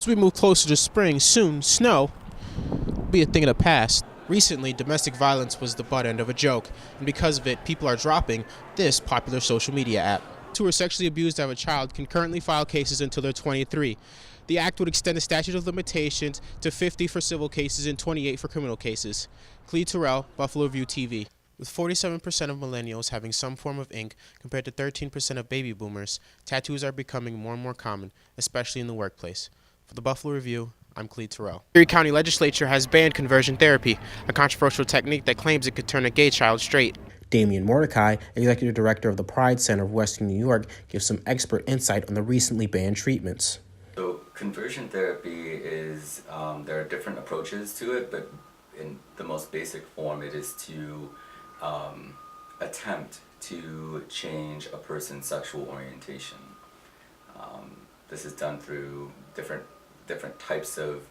As we move closer to spring, soon snow will be a thing of the past. Recently, domestic violence was the butt end of a joke, and because of it, people are dropping this popular social media app. Those who were sexually abused as a child can currently file cases until they're 23. The act would extend the statute of limitations to 50 for civil cases and 28 for criminal cases. Khalid, Terrell, Buffalo Review TV. With 47% of millennials having some form of ink compared to 13% of baby boomers, tattoos are becoming more and more common, especially in the workplace. For the Buffalo Review, I'm Khalid Terrell. Erie County Legislature has banned conversion therapy, a controversial technique that claims it could turn a gay child straight. Damian Mordecai, Executive Director of the Pride Center of Western New York, gives some expert insight on the recently banned treatments. So conversion therapy is, there are different approaches to it, but in the most basic form it is to attempt to change a person's sexual orientation. This is done through different types of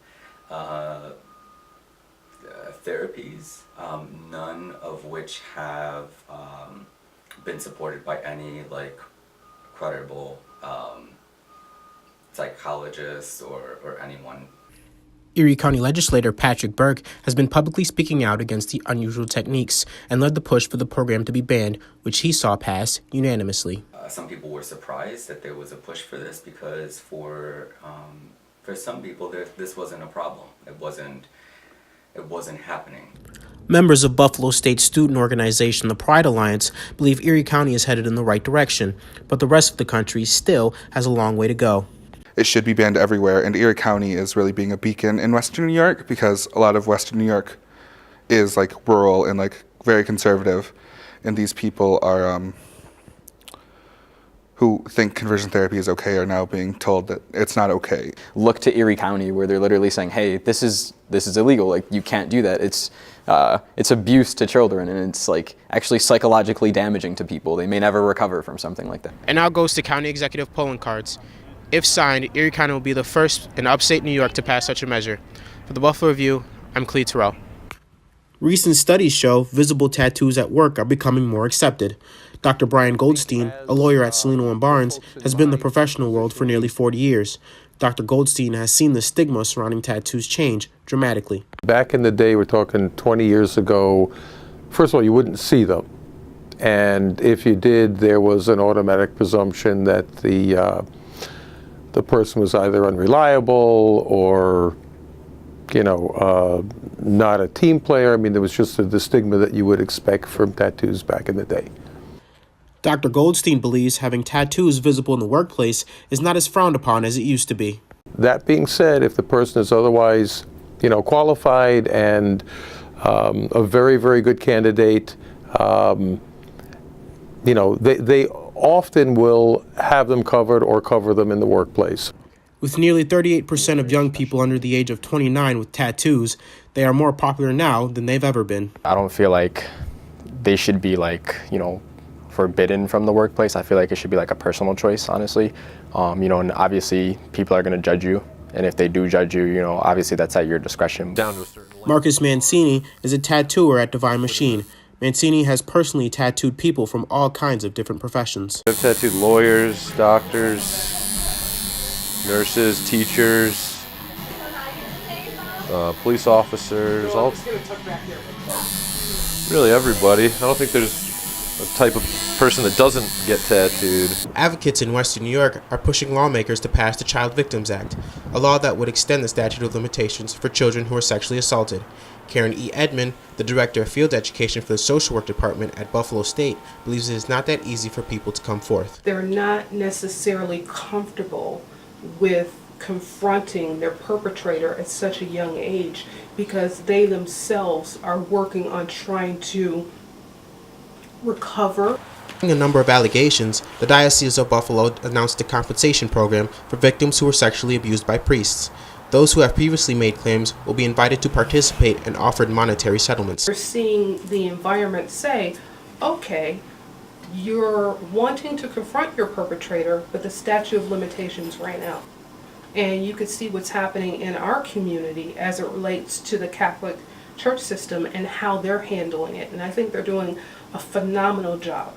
therapies, none of which have been supported by any credible psychologists or anyone. Erie County Legislator Patrick Burke has been publicly speaking out against the unusual techniques and led the push for the program to be banned, which he saw pass unanimously. Some people were surprised that there was a push for this because for some people this wasn't a problem. It wasn't happening. Members of Buffalo State student organization, the Pride Alliance, believe Erie County is headed in the right direction, but the rest of the country still has a long way to go. It should be banned everywhere, and Erie County is really being a beacon in Western New York because a lot of Western New York is rural and very conservative, and these people are who think conversion therapy is okay are now being told that it's not okay. Look to Erie County where they're literally saying, hey, this is illegal, you can't do that. It's abuse to children, and it's actually psychologically damaging to people. They may never recover from something like that. And now goes to county executive polling cards. If signed, Erie County will be the first in upstate New York to pass such a measure. For the Buffalo Review, I'm Khalid Terrell. Recent studies show visible tattoos at work are becoming more accepted. Dr. Brian Goldstein, a lawyer at Salino & Barnes, has been in the professional world for nearly 40 years. Dr. Goldstein has seen the stigma surrounding tattoos change dramatically. Back in the day, we're talking 20 years ago, first of all, you wouldn't see them. And if you did, there was an automatic presumption that the person was either unreliable or, not a team player. I mean, there was just the stigma that you would expect from tattoos back in the day. Dr. Goldstein believes having tattoos visible in the workplace is not as frowned upon as it used to be. That being said, if the person is otherwise, qualified and a very, very good candidate, they often will have them covered or cover them in the workplace. With nearly 38% of young people under the age of 29 with tattoos, they are more popular now than they've ever been. I don't feel like they should be forbidden from the workplace. I feel like it should be a personal choice, honestly. And obviously people are going to judge you. And if they do judge you, obviously that's at your discretion. Marcus Mancini is a tattooer at Divine Machine. Mancini has personally tattooed people from all kinds of different professions. I've tattooed lawyers, doctors, nurses, teachers, police officers, really everybody. I don't think there's a type of person that doesn't get tattooed. Advocates in Western New York are pushing lawmakers to pass the Child Victims Act, a law that would extend the statute of limitations for children who are sexually assaulted. Karen E. Edmond, the Director of Field Education for the Social Work Department at Buffalo State, believes it is not that easy for people to come forth. They're not necessarily comfortable with confronting their perpetrator at such a young age because they themselves are working on trying to recover. A number of allegations, the Diocese of Buffalo announced a compensation program for victims who were sexually abused by priests. Those who have previously made claims will be invited to participate and offered monetary settlements. We're seeing the environment say, okay, you're wanting to confront your perpetrator, but the statute of limitations ran out. And you can see what's happening in our community as it relates to the Catholic Church system and how they're handling it. And I think they're doing a phenomenal job.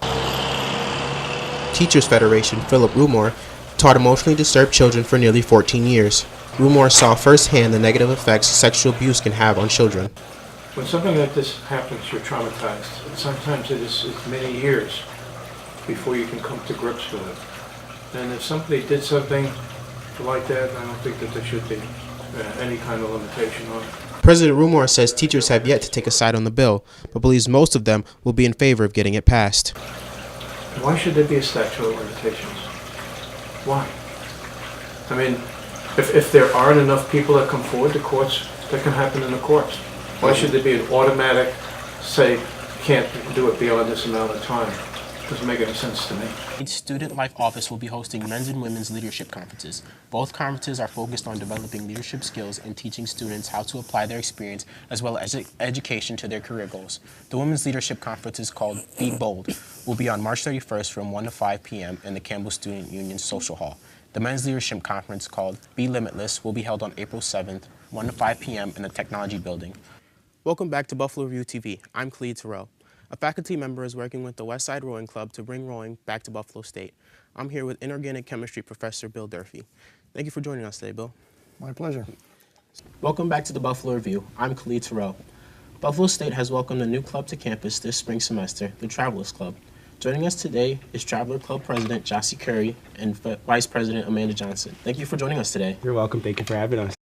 Teachers Federation Philip Rumor taught emotionally disturbed children for nearly 14 years. Rumor saw firsthand the negative effects sexual abuse can have on children. When something like this happens, you're traumatized. And sometimes it's many years before you can come to grips with it. And if somebody did something like that, I don't think that there should be any kind of limitation on it. President Rumor says teachers have yet to take a side on the bill, but believes most of them will be in favor of getting it passed. Why should there be a statute of limitations? Why? I mean, if there aren't enough people that come forward to courts, that can happen in the courts. Why should there be an automatic, say, you can't do it beyond this amount of time? Doesn't make any sense to me. Each Student Life office will be hosting men's and women's leadership conferences. Both conferences are focused on developing leadership skills and teaching students how to apply their experience as well as education to their career goals. The women's leadership conference is called Be Bold, will be on March 31st from 1 to 5 p.m. in the Campbell Student Union Social Hall. The men's leadership conference called Be Limitless will be held on April 7th, 1 to 5 p.m. in the Technology Building. Welcome back to Buffalo Review TV. I'm Khalid Terrell. A faculty member is working with the Westside Rowing Club to bring rowing back to Buffalo State. I'm here with Inorganic Chemistry Professor Bill Durfee. Thank you for joining us today, Bill. My pleasure. Welcome back to the Buffalo Review. I'm Khalid Terrell. Buffalo State has welcomed a new club to campus this spring semester, the Travelers Club. Joining us today is Traveler Club President Jossie Curry and Vice President Amanda Johnson. Thank you for joining us today. You're welcome. Thank you for having us.